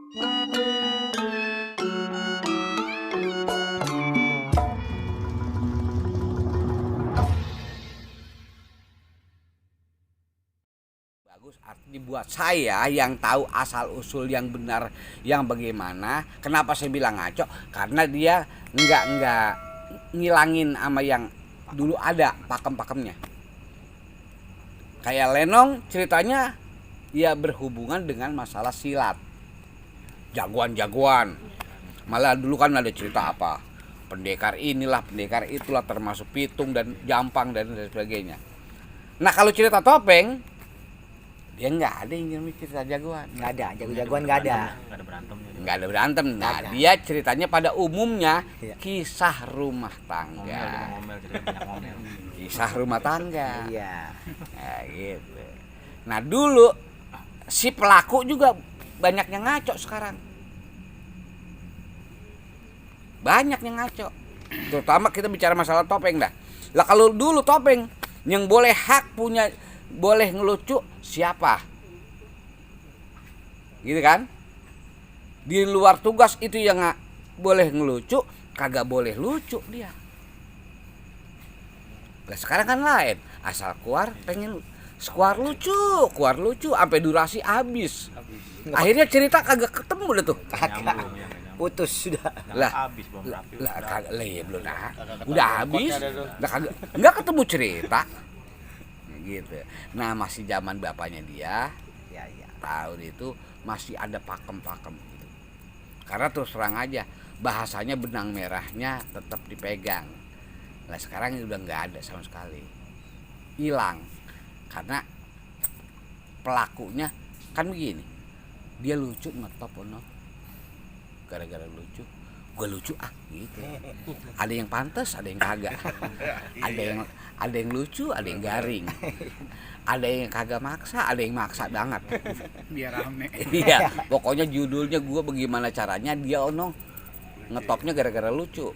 Bagus, artinya buat saya yang tahu asal usul yang benar yang bagaimana. Kenapa saya bilang ngaco? Karena dia nggak ngilangin sama yang dulu ada pakem-pakemnya. Kayak Lenong ceritanya ya berhubungan dengan masalah silat, jagoan-jagoan. Malah dulu kan ada cerita apa, pendekar inilah, pendekar itulah, termasuk Pitung dan Jampang dan sebagainya. Nah kalau cerita topeng, dia nggak ada yang cerita jagoan, Nggak ada, jago-jagoan nggak ada. nggak ada berantem. Nah ada. dia ceritanya pada umumnya Iya. kisah rumah tangga, kisah rumah tangga. Iya. Nah, gitu. Nah dulu si pelaku juga banyak yang ngaco sekarang. Banyak yang ngaco. Terutama kita bicara masalah topeng dah. Lah kalau dulu topeng yang boleh hak punya, boleh ngelucu siapa? Gitu kan? Di luar tugas itu yang nggak boleh ngelucu, kagak boleh lucu dia. Lah sekarang kan lain, asal keluar pengen keluar lucu, sampai durasi habis. Akhirnya cerita kagak ketemu dah tuh. Putus sudah. Lah kagak lah ya belum dah. Udah habis. Lah kagak enggak ketemu cerita. Gitu. Nah, masih zaman bapaknya dia. Ya, ya. Tahun itu masih ada pakem-pakem gitu. Karena terus terang aja bahasanya benang merahnya tetap dipegang. Nah sekarang udah nggak ada sama sekali, hilang. Karena pelakunya kan begini, dia lucu ngetop ono, gara-gara lucu, gue lucu gitu. Ada yang pantas, ada yang kagak. Ada yang lucu, ada yang garing. Ada yang kagak maksa, ada yang maksa banget. Biar rame. Iya, pokoknya judulnya gue bagaimana caranya dia ono ngetopnya gara-gara lucu.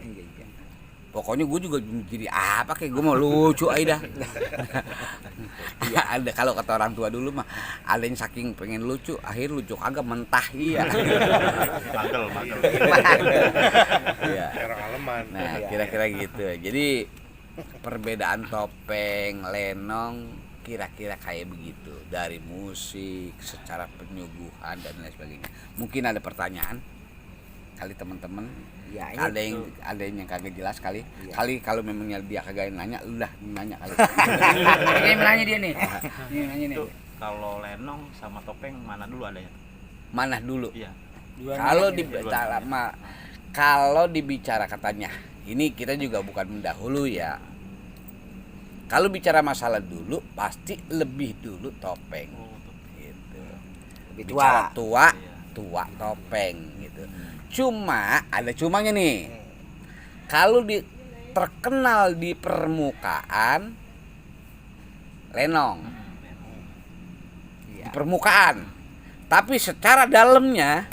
Pokoknya gue juga jadi apa kayak gue mau lucu aja dah. Ya ada, kalau kata orang tua dulu mah ada yang saking pengen lucu, akhir lucu kagak mentah iya. Magel. Iya. Kaleman. Nah kira-kira gitu. Jadi perbedaan topeng, lenong kira-kira kayak begitu dari musik, secara penyuguhan dan lain sebagainya. Mungkin ada pertanyaan kali teman-teman. Ya, Ada yang kagak jelas kali. Iya. Kali kalau memangnya dia kagak nanya, lu dah nanya kali. Ini nanya dia nih. Ini nanya nih. Itu kalau lenong sama topeng mana dulu adanya? Mana dulu? Iya. Kalau dibicara katanya, ini kita juga bukan mendahulu ya. Kalau bicara masalah dulu, pasti lebih dulu topeng. Gitu. Lebih Bicara tua. tua topeng gitu. Cuma ada cumanya nih. Kalau terkenal di permukaan lenong. Di permukaan. Tapi secara dalamnya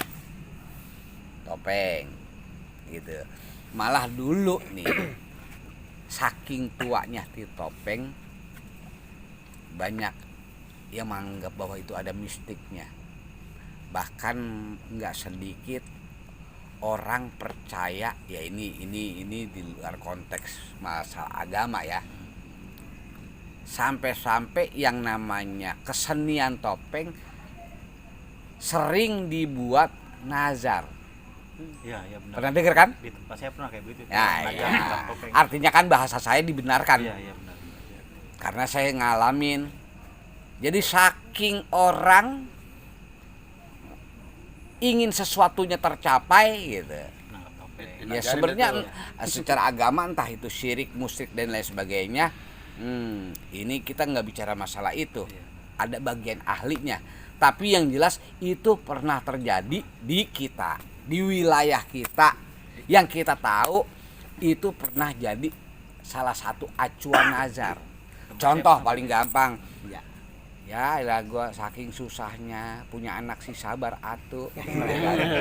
topeng. Gitu. Malah dulu nih saking tuanya di topeng banyak yang menganggap bahwa itu ada mistiknya. Bahkan nggak sedikit orang percaya ya ini di luar konteks masalah agama ya. Sampai-sampai yang namanya kesenian topeng sering dibuat nazar. Iya, benar. Pernah dengar kan? Di tempat saya pernah kayak begitu. Ya, Belajar ya. tentang topeng. Artinya kan bahasa saya dibenarkan. Iya, benar. Karena saya ngalamin. Jadi saking orang ingin sesuatunya tercapai gitu. Nah, topeng. Ya sebenarnya secara agama entah itu syirik, musyrik dan lain sebagainya. Ini kita nggak bicara masalah itu. Ada bagian ahlinya. Tapi yang jelas itu pernah terjadi di kita, di wilayah kita. Yang kita tahu itu pernah jadi salah satu acuan nazar. Contoh paling gampang. Ya lah gue saking susahnya punya anak si sabar atuh.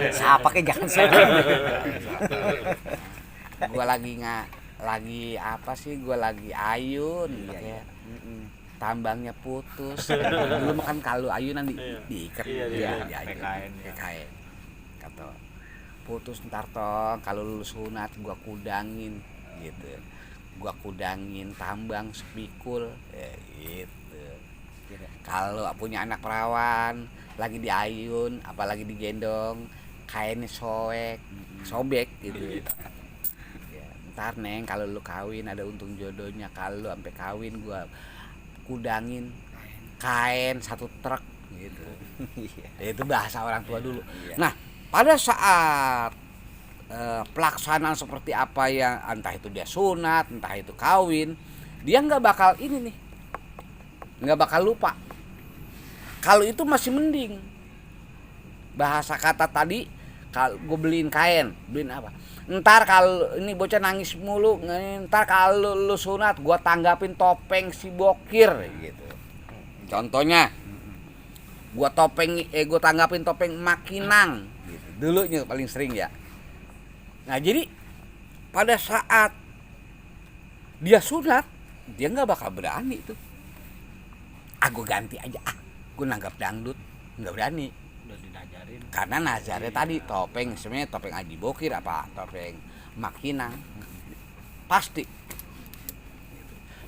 Siapa ke jangan saya. Gue lagi apa sih, gue lagi ayun ya. Tambangnya putus. Dulu makan kalau ayunan diikat Iya, PKN. kata putus ntar tong, kalau lu sunat gua kudangin gitu, gua kudangin tambang sepikul gitu. Kalau punya anak perawan lagi diayun apalagi digendong kainnya sobek gitu. Ya, ntar neng kalau lu kawin ada untung jodohnya, kalau lu sampai kawin gua kudangin kain 1 truk gitu. Itu bahasa orang tua dulu. Nah, pada saat pelaksanaan seperti apa yang entah itu dia sunat, entah itu kawin, dia nggak bakal ini nih, nggak bakal lupa. Kalau itu masih mending. Bahasa kata tadi, kalau gue beliin kain, beliin apa? Ntar kalau ini bocah nangis mulu, ntar kalau lu sunat, gue tanggapin topeng si bokir gitu. Contohnya, gue tanggapin topeng makinang gitu. Dulunya paling sering ya. Nah jadi pada saat dia sunat, dia nggak bakal berani tuh. Gue ganti aja, gue nanggap dangdut, nggak berani. Udah dinajarin. Karena nazarnya tadi topeng, sebenarnya topeng Haji Bokir apa topeng makinang, pasti.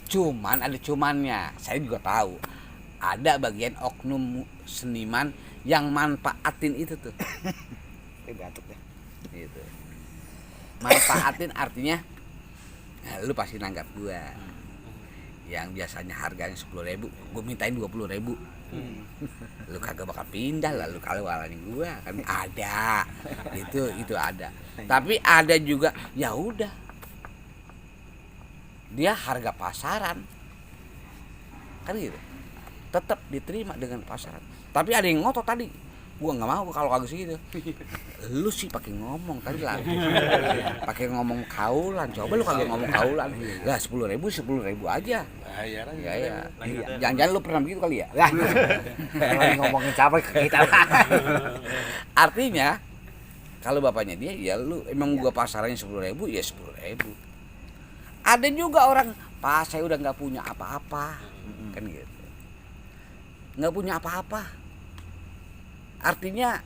Cuman ada cumannya, saya juga tahu. Ada bagian oknum seniman yang manfaatin itu tuh. Batuk ya. Gitu. Manfaatin artinya nah, lu pasti nanggap gua. Yang biasanya harganya 10.000, gua mintain 20.000. Lu kagak bakal pindah lah lu kalau walani gua kan ada. Itu ada. Tapi ada juga ya udah. Dia harga pasaran. Kan gitu. Tetap diterima dengan pasaran. Tapi ada yang ngotot tadi. Gua nggak mau kalau kagak segitu. Lu sih pakai ngomong tadi lah. Pakai ngomong kaulan. Coba lu kagak ngomong kaulan. Lah 10.000 aja. Ya. Jangan-jangan lu pernah begitu kali ya? Lagi ngomongin siapa ke kita. Artinya kalau bapaknya dia ya lu emang gua pasarannya 10.000 ya 10.000. Ada juga orang, "Pak, saya udah nggak punya apa-apa." Kan gitu. Nggak punya apa-apa. Artinya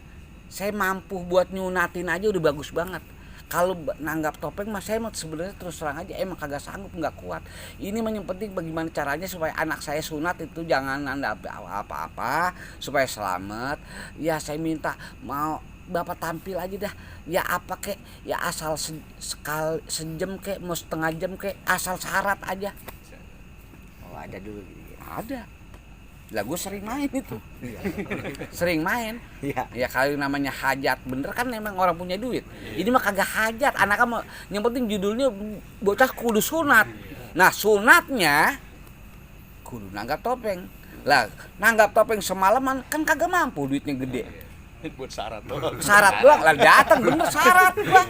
saya mampu buat nyunatin aja udah bagus banget. Kalau nanggap topeng mas saya sebenarnya terus terang aja emang kagak sanggup, nggak kuat. Ini yang penting bagaimana caranya supaya anak saya sunat itu jangan nanggap apa-apa supaya selamat. Ya saya minta mau Bapak tampil aja dah. Ya apa kek, ya asal sejam kek, mau setengah jam kek, asal syarat aja. Oh ada dulu gitu. Ada. Lah gue sering main itu. Sering main. Iya. Ya kalau namanya hajat bener kan memang orang punya duit. Ini mah kagak hajat, anaknya mah yang penting judulnya bocah kudu sunat. Nah, sunatnya kudu nanggap topeng. Lah, nanggap topeng semalaman kan kagak mampu, duitnya gede. Buat syarat doang. Syarat doang, lah datang bener syarat gua.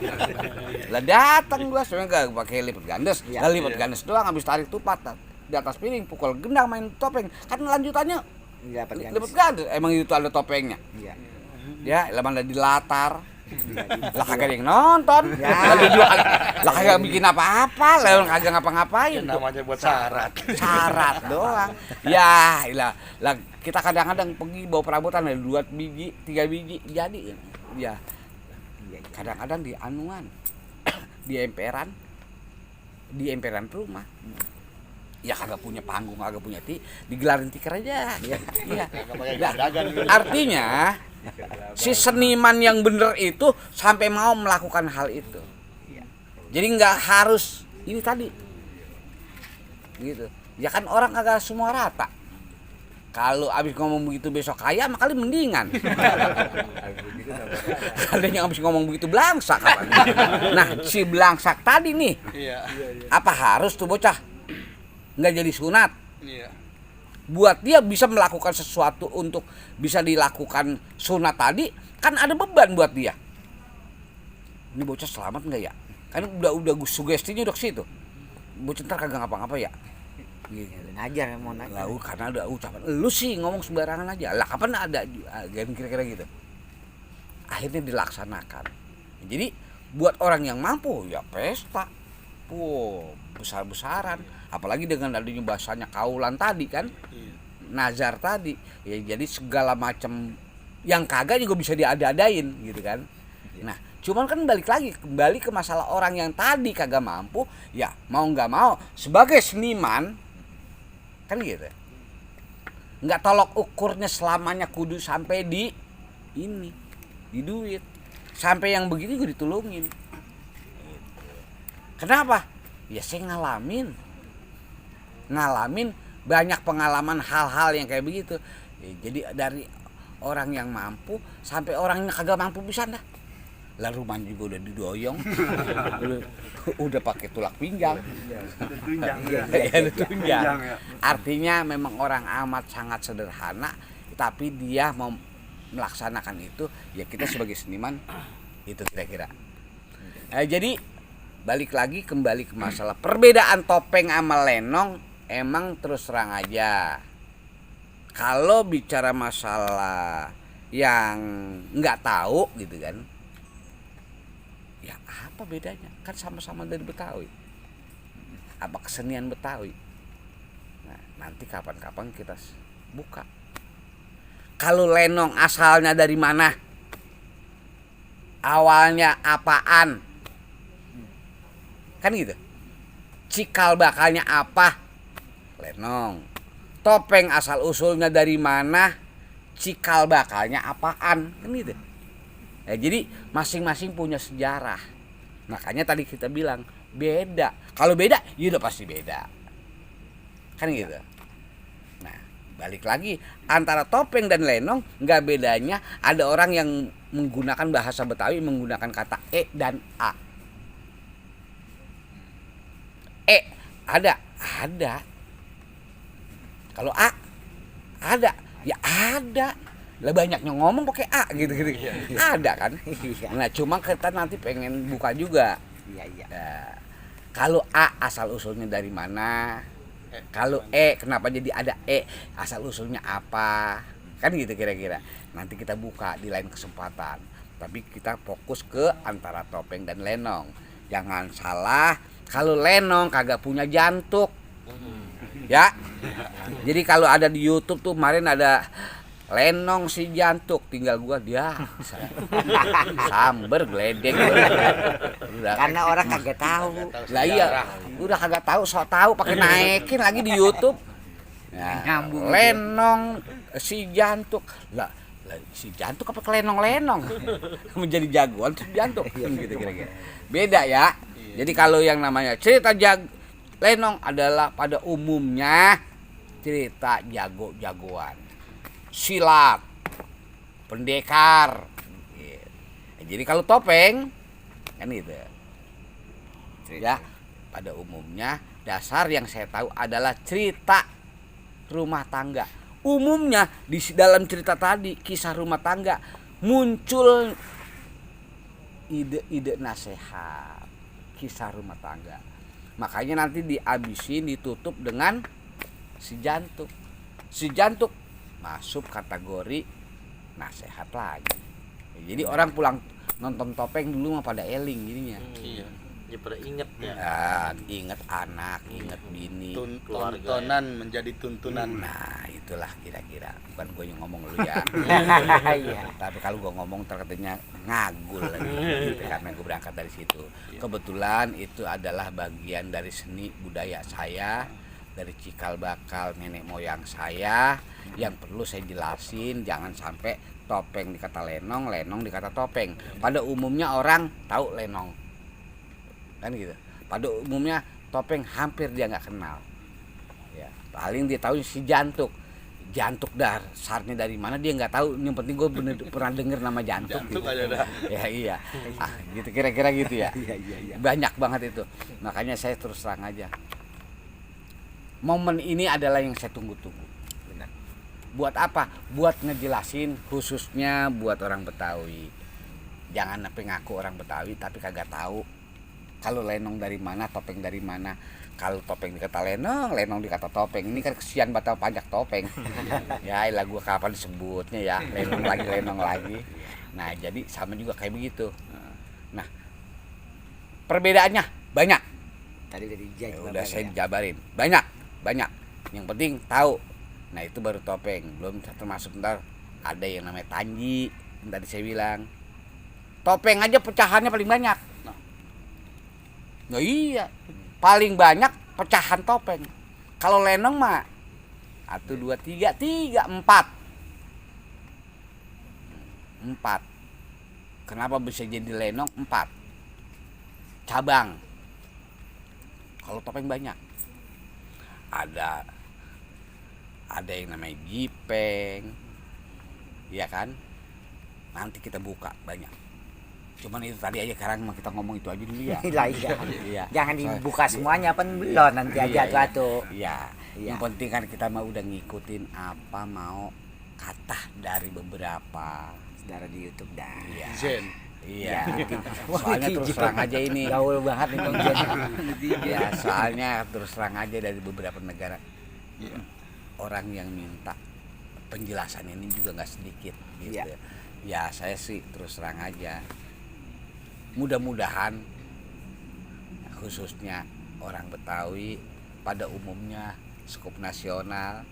Lah datang gua sebenarnya gak pakai lipat gandes. Lah lipat gandes doang habis tarik tupat di atas piring, pukul gendang main topeng. Kan lanjutannya lipat gandes. Emang itu ada topengnya. Iya. Ya, lemah di latar. Lah kagak ada yang nonton. Lah kagak bikin apa-apa, lah kagak ngapa-ngapain. Namanya buat syarat. Syarat doang. Ya, lah kita kadang-kadang pergi bawa perabotan ada 2 biji, 3 biji jadi. Ya. Kadang-kadang di anuan. Di emperan rumah. Ya kagak punya panggung, kagak punya digelarin tikar aja. Iya. Artinya si seniman yang bener itu sampai mau melakukan hal itu. Jadi nggak harus ini tadi. Gitu. Ya kan orang kagak semua rata. Kalau abis ngomong begitu besok kaya mah kali mendingan. Ada yang abis ngomong begitu belangsak. Nah si belangsak tadi nih, apa harus tuh bocah nggak jadi sunat? Buat dia bisa melakukan sesuatu untuk bisa dilakukan sunat tadi, kan ada beban buat dia. Ini bocah selamat nggak ya? Kan udah sugestinya udah ke situ. Bocah ntar kagak ngapa-ngapa ya? Aja mau nanya. Lalu karena ada ucapan, lu sih ngomong sembarangan aja. Lah kapan ada kira-kira gitu. Akhirnya dilaksanakan. Jadi buat orang yang mampu ya pesta. Besar-besaran. Apalagi dengan adanya bahasanya kaulan tadi kan. Nazar tadi. Ya jadi segala macam yang kagak juga bisa diada-adain gitu kan. Nah, cuman kan kembali ke masalah orang yang tadi kagak mampu, ya mau nggak mau sebagai seniman kan gitu. Nggak tolok ukurnya selamanya kudu sampai di duit. Sampai yang begini gue ditulungin. Kenapa? Ya saya ngalamin banyak pengalaman hal-hal yang kayak begitu. Ya, jadi dari orang yang mampu sampai orang yang kagak mampu bisa dah. Lah rumahnya juga udah didoyong. udah pakai tulak pinggang. Tunjang. Artinya memang orang amat sangat sederhana, tapi dia mau melaksanakan itu, ya kita sebagai seniman itu kira-kira. Jadi balik lagi kembali ke masalah perbedaan topeng sama lenong, emang terus terang aja. Kalau bicara masalah yang nggak tahu gitu kan, ya apa bedanya? Kan sama-sama dari Betawi. Apa kesenian Betawi? Nah, nanti kapan-kapan kita buka. Kalau lenong asalnya dari mana? Awalnya apaan? Kan gitu. Cikal bakalnya apa? Lenong. Topeng asal usulnya dari mana? Cikal bakalnya apaan? Kan gitu. Ya, jadi masing-masing punya sejarah. Makanya tadi kita bilang beda. Kalau beda, ya udah pasti beda. Kan gitu. Nah, balik lagi antara topeng dan lenong nggak bedanya. Ada orang yang menggunakan bahasa Betawi menggunakan kata e dan a. Ada. Kalau a ada, ya ada. Lah banyaknya ngomong pakai a gitu. Ada kan? Nah, cuma kita nanti pengen buka juga. Iya. Nah, kalau a asal usulnya dari mana? Kalau kenapa jadi ada asal usulnya apa? Kan gitu kira-kira. Nanti kita buka di lain kesempatan. Tapi kita fokus ke antara topeng dan lenong. Jangan salah, kalau lenong kagak punya jantuk. Ya. Jadi kalau ada di YouTube tuh kemarin ada lenong si jantuk, tinggal gua dia samber geledek. Karena orang kagak tahu. Lah iya, udah kagak tahu, sok tahu pakai naikin lagi di YouTube. Nah, Nyambung. lenong si jantuk. Lah si jantuk apa kelenong-lenong? Menjadi jagoan si jantuk gitu kira-kira. Beda ya. Jadi kalau yang namanya cerita lenong adalah pada umumnya cerita jago-jagoan. Silat, pendekar. Gitu. Jadi kalau topeng kan gitu. Ya, pada umumnya dasar yang saya tahu adalah cerita rumah tangga. Umumnya di dalam cerita tadi kisah rumah tangga muncul ide-ide nasihat, kisah rumah tangga. Makanya nanti dihabisin, ditutup dengan si jantuk. Si jantuk masuk kategori nasihat lagi. Jadi orang pulang nonton topeng dulu mah pada eling jadinya. Iya. Ya pada inget ya. Ingat anak, ingat bini. Tontonan menjadi tuntunan. Nah, itulah kira-kira. Bukan gue yang ngomong lu ya. Iya. Tapi kalau gue ngomong terkatanya ngagul lagi gitu, karena gue berangkat dari situ. Kebetulan itu adalah bagian dari seni budaya saya, dari cikal bakal nenek moyang saya yang perlu saya jelasin. Jangan sampai topeng dikata lenong, lenong dikata topeng. Pada umumnya orang tahu lenong, kan gitu. Pada umumnya topeng hampir dia nggak kenal. Ya, paling dia tahu si jantuk. Jantuk dasarnya dari mana dia nggak tahu. Yang penting gue bener pernah denger nama jantuk. Jantuk gitu. aja dah. Ya iya. Gitu kira-kira gitu ya. Iya. Banyak banget itu. Makanya saya terus terang aja. Momen ini adalah yang saya tunggu-tunggu. Benar. Buat apa? Buat ngejelasin khususnya buat orang Betawi. Jangan sampai ngaku orang Betawi tapi kagak tahu kalau lenong dari mana, topeng dari mana. Kalau topeng dikata lenong, lenong dikata topeng. Ini kan kesian batal pajak topeng. Ya ilah gua kapan disebutnya ya, lenong lagi. Nah, jadi sama juga kayak begitu. Nah, perbedaannya banyak. Tadi udah dijajah. Udah saya jabarin. Banyak. Yang penting tahu. Nah, itu baru topeng. Belum termasuk ntar ada yang namanya tanji. Yang tadi saya bilang. Topeng aja pecahannya paling banyak. Nah iya, paling banyak pecahan topeng. Kalau lenong mah 1, 2, 3, 4. 4. Kenapa bisa jadi lenong 4? Cabang. Kalau topeng banyak. Ada yang namanya gipeng. Iya kan? Nanti kita buka banyak. Cuman itu tadi aja, sekarang kita ngomong itu aja dulu ya. Lah iya. Iya. Jangan dibuka semuanya kan belum nanti aja tuh. Iya. Iya. Yang penting kan kita mau udah ngikutin apa mau kata dari beberapa Saudara di YouTube dah. Iya. Zen. Iya. Wah, Soalnya terus netizen. terang aja ini. Gaul banget nih Bang Jen. Ya, soalnya terus terang aja dari beberapa negara. Iya. Orang yang minta penjelasan ini juga nggak sedikit gitu. Iya. Ya saya sih terus terang aja. Mudah-mudahan khususnya orang Betawi pada umumnya skup nasional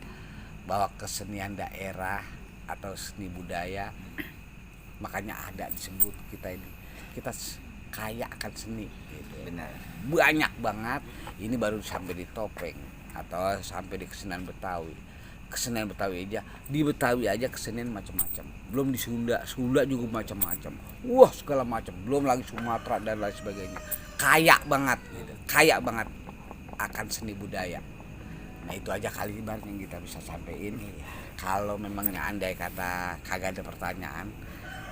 bahwa kesenian daerah atau seni budaya, makanya ada disebut kita kaya akan seni gitu. Benar. Banyak banget. Ini baru sampai di topeng atau sampai di kesenian Betawi. Kesenian Betawi aja, di Betawi aja kesenian macam-macam. Belum di Sunda juga macam-macam. Wah, segala macam. Belum lagi Sumatera dan lain sebagainya. Kaya banget gitu. Kaya banget akan seni budaya. Nah, itu aja kali ibarat yang kita bisa sampaikan. Kalau memangnya andai kata kagak ada pertanyaan,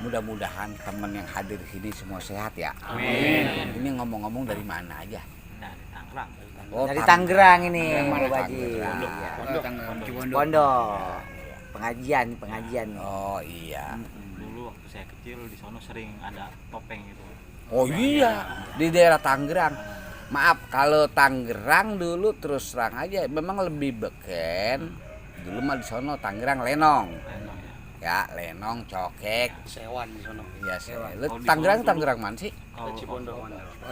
mudah-mudahan teman yang hadir di sini semua sehat ya. Amin. Ini ngomong-ngomong dari mana aja? Dari Tangerang. Oh, Dari Tangerang ini, Tangerang. Pak Haji. Tangerang. Iya. Cibondo. Pondok. Pengajian nih. Oh iya. Dulu waktu saya kecil di sono sering ada topeng gitu. Oh iya, di daerah Tangerang. Maaf kalau Tangerang dulu terus terang aja memang lebih beken. Dulu mah di sono Tangerang lenong. Lenong ya. Ya, lenong, cokek. Sewan di sono. Iya, lu Kalau di Tangerang sono Tangerang mana sih? Kalau Cipondo.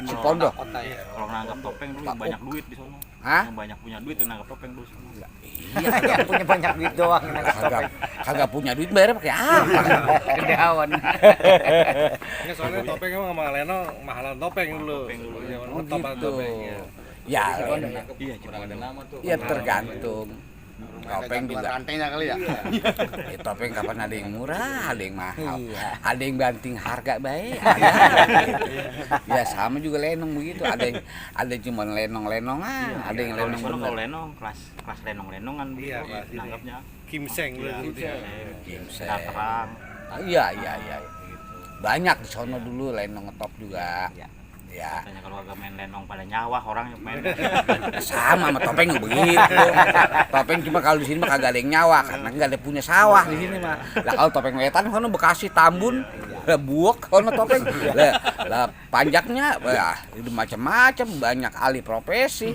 Cipondo. Kota ya. kalau nanggap topeng dulu Pak, yang banyak duit di sono. Hah? Yang banyak punya duit yang nanggap topeng dulu sono. Iya, Yang punya banyak duit doang yang nangkap kagak topeng. kagak punya duit bayar pakai apa? Kedawan. Ini soalnya topeng emang sama Leno mahalan topeng dulu. Topeng dulu. Zaman Oh topan gitu. topeng ya. Ya, Iya, Cipondo. ya tergantung. Topeng juga. Rantainya kali ya. Ya, topeng kapan ada yang murah, ada yang mahal, Iya. ada yang banting harga baik, ada. Ya sama juga lenong begitu, ada cuma lenong-lenongan, ada yang Kalau di lenong sono kalau bener. lenong kelas lenong-lenongan Iya, begitu kelas ini. nanggapnya. Kimseng Iya, dulu. Kimseng. Daterang. Iya. Banyak di sono dulu lenong ngetop juga. Ya. Katanya kalau agak main lenong pada nyawa orang yang main. Sama sama topeng begitu. Topeng cuma kalau di sini mah kagak ada yang nyawa karena nggak ada punya sawah di sini mah. Lah kalau topeng wetan kan Bekasi Tambun, lah buok kalau topeng. Lah panjaknya itu macam-macam, banyak alih profesi.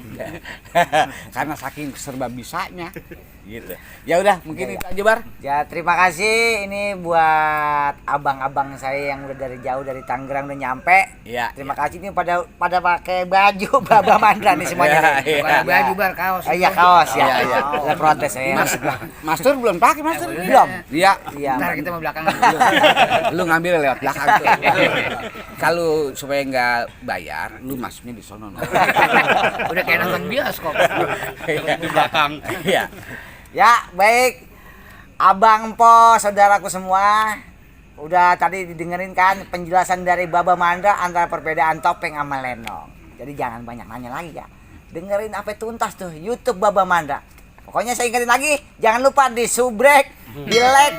Karena saking serba bisanya gitu. Ya udah mungkin itu aja Bar. Ya terima kasih ini buat abang-abang saya yang udah dari jauh dari Tangerang udah nyampe. Iya. Terima kasih ini pada pakai baju Baba Mandra nih semuanya. nih. Bukan baju bar kaos. Iya kaos ya. Iya, iya. Udah protes saya. Master belum pakai Master. Belum. Iya. Iya. Ntar kita mau belakangan dulu. Lu ngambil lewat belakang tuh. Kalau supaya nggak bayar, lu masuknya di sono. Udah kayak nonton bioskop. Di belakang. Iya. Ya, baik. Abang Po, saudaraku semua. Udah tadi didengerin kan penjelasan dari Baba Mandra antara perbedaan topeng sama lenong. Jadi jangan banyak nanya lagi ya. Dengerin apa tuntas tuh YouTube Baba Mandra. Pokoknya saya ingetin lagi, jangan lupa di subrek, di like,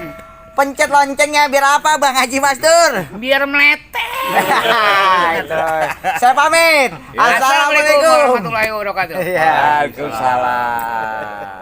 pencet loncengnya biar apa Bang Haji Mastur? Biar melete. Itu. Saya pamit. Assalamualaikum Assalamualaikum. warahmatullahi wabarakatuh. Iya. Waalaikumsalam.